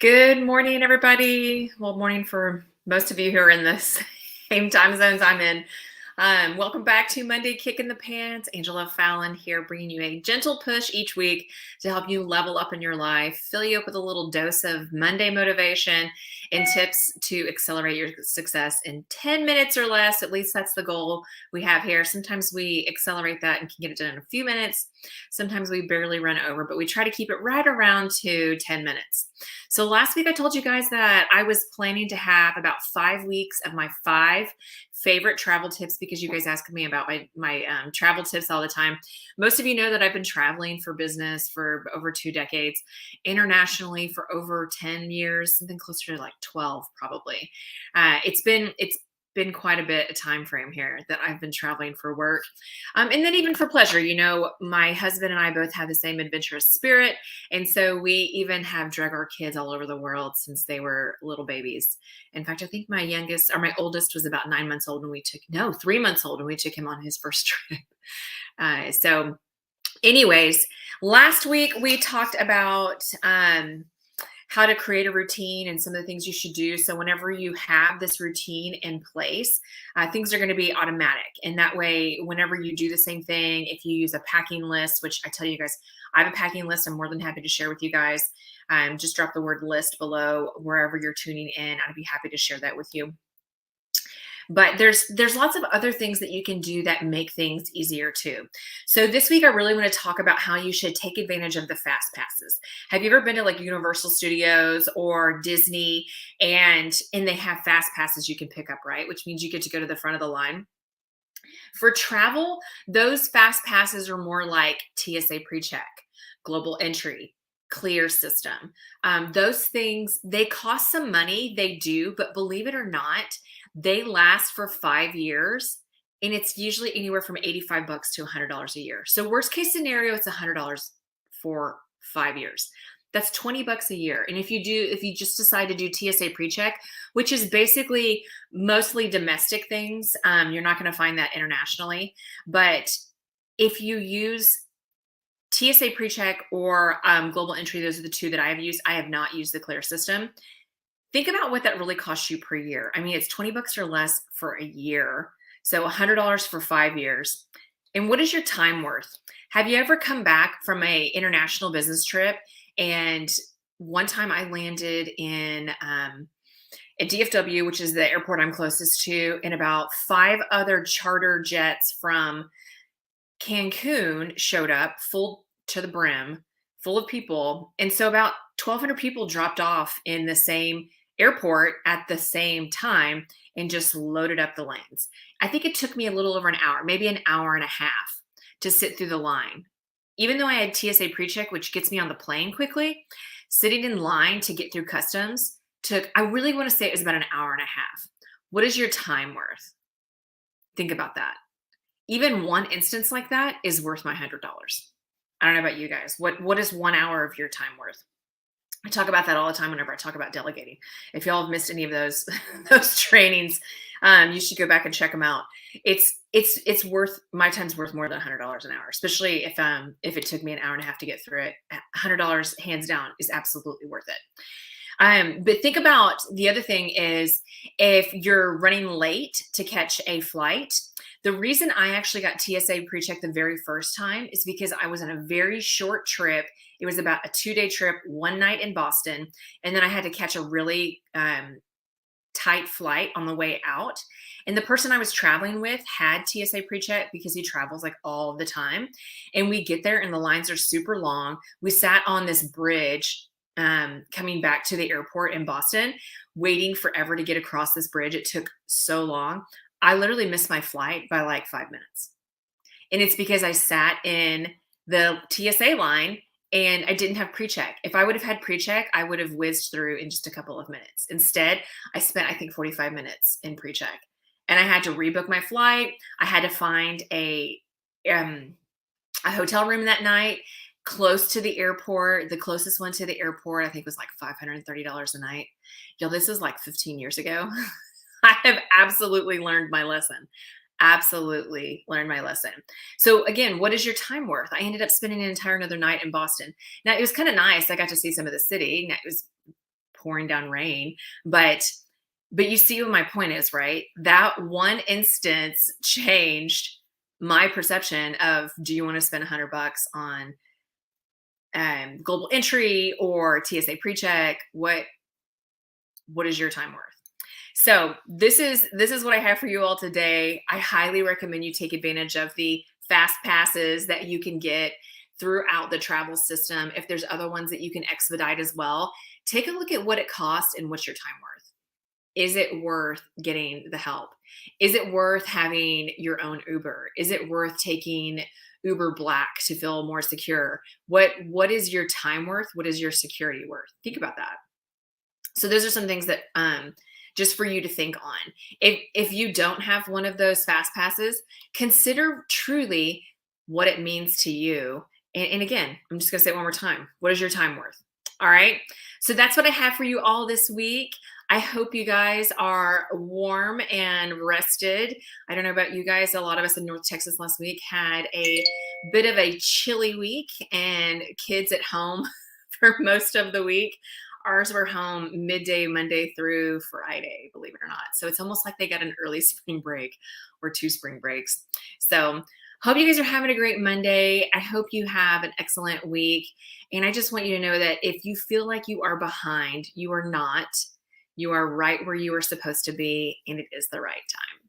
Good morning, everybody. Well, morning for most of you who are in the same time zones I'm in. Welcome back to Monday Kick in the Pants. Angela Fallon here, bringing you a gentle push each week to help you level up in your life, fill you up with a little dose of Monday motivation and tips to accelerate your success in 10 minutes or less. At least that's the goal we have here. Sometimes we accelerate that and can get it done in a few minutes. Sometimes we barely run over, but we try to keep it right around to 10 minutes. So last week I told you guys that I was planning to have about 5 weeks of my 5 favorite travel tips because you guys ask me about my travel tips all the time. Most of you know that I've been traveling for business for over 2 decades, internationally for over 10 years, something closer to like 12 probably. It's been quite a bit of time frame here that I've been traveling for work, and then even for pleasure. You know, my husband and I both have the same adventurous spirit, and so we even have drug our kids all over the world since they were little babies. In fact, I think my oldest was about 9 months old when we took, no, 3 months old when we took him on his first trip. So, anyways, last week we talked about how to create a routine and some of the things you should do. So whenever you have this routine in place, things are going to be automatic. And that way, whenever you do the same thing, if you use a packing list, which I tell you guys, I have a packing list, I'm more than happy to share with you guys. Just drop the word list below wherever you're tuning in. I'd be happy to share that with you. But there's lots of other things that you can do that make things easier too. So this week I really want to talk about how you should take advantage of the fast passes. Have you ever been to like Universal Studios or Disney and they have fast passes you can pick up, right? Which means you get to go to the front of the line. For travel, those fast passes are more like TSA PreCheck, Global Entry, Clear System. Those things, they cost some money, they do, but believe it or not, they last for 5 years, and it's usually anywhere from $85 to $100 a year. So worst case scenario, it's $100 for 5 years. That's $20 a year. And if you just decide to do TSA PreCheck, which is basically mostly domestic things, you're not going to find that internationally. But if you use TSA PreCheck or Global Entry, those are the two that I have used. I have not used the Clear system. Think about what that really costs you per year. I mean, it's $20 or less for a year. So $100 for 5 years. And what is your time worth? Have you ever come back from a international business trip? And one time I landed in at DFW, which is the airport I'm closest to, and about 5 other charter jets from Cancun showed up full to the brim, full of people. And so about 1,200 people dropped off in the same airport at the same time and just loaded up the lanes. I think it took me a little over an hour, maybe an hour and a half to sit through the line. Even though I had TSA PreCheck, which gets me on the plane quickly, sitting in line to get through customs took, I really want to say it was about an hour and a half. What is your time worth? Think about that. Even one instance like that is worth my $100. I don't know about you guys. What is 1 hour of your time worth? I talk about that all the time whenever I talk about delegating. If y'all have missed any of those those trainings, you should go back and check them out. It's worth, my time's worth more than $100 an hour, especially if it took me an hour and a half to get through it. $100 hands down is absolutely worth it. But think about the other thing is if you're running late to catch a flight. The reason I actually got TSA PreCheck the very first time is because I was on a very short trip. It was about a 2-day trip, one night in Boston, and then I had to catch a really tight flight on the way out. And the person I was traveling with had TSA PreCheck because he travels like all the time. And we get there and the lines are super long. We sat on this bridge coming back to the airport in Boston, waiting forever to get across this bridge. It took so long. I literally missed my flight by like 5 minutes. And it's because I sat in the TSA line and I didn't have PreCheck. If I would have had PreCheck, I would have whizzed through in just a couple of minutes. Instead, I spent, I think, 45 minutes in PreCheck. And I had to rebook my flight. I had to find a hotel room that night close to the airport. The closest one to the airport, I think, was like $530 a night. Y'all, this is like 15 years ago. I have absolutely learned my lesson. Absolutely learned my lesson. So again, what is your time worth? I ended up spending an entire another night in Boston. Now it was kind of nice. I got to see some of the city. Now, it was pouring down rain. But you see what my point is, right? That one instance changed my perception of, do you want to spend $100 on global entry or TSA pre-check? What is your time worth? So this is what I have for you all today. I highly recommend you take advantage of the fast passes that you can get throughout the travel system. If there's other ones that you can expedite as well, take a look at what it costs and what's your time worth. Is it worth getting the help? Is it worth having your own Uber? Is it worth taking Uber Black to feel more secure? What is your time worth? What is your security worth? Think about that. So those are some things that just for you to think on. If you don't have one of those fast passes, consider truly what it means to you. And again, I'm just gonna say it one more time. What is your time worth? All right. So that's what I have for you all this week. I hope you guys are warm and rested. I don't know about you guys. A lot of us in North Texas last week had a bit of a chilly week and kids at home for most of the week. Ours were home midday, Monday through Friday, believe it or not. So it's almost like they got an early spring break or 2 spring breaks. So hope you guys are having a great Monday. I hope you have an excellent week. And I just want you to know that if you feel like you are behind, you are not. You are right where you are supposed to be, and it is the right time.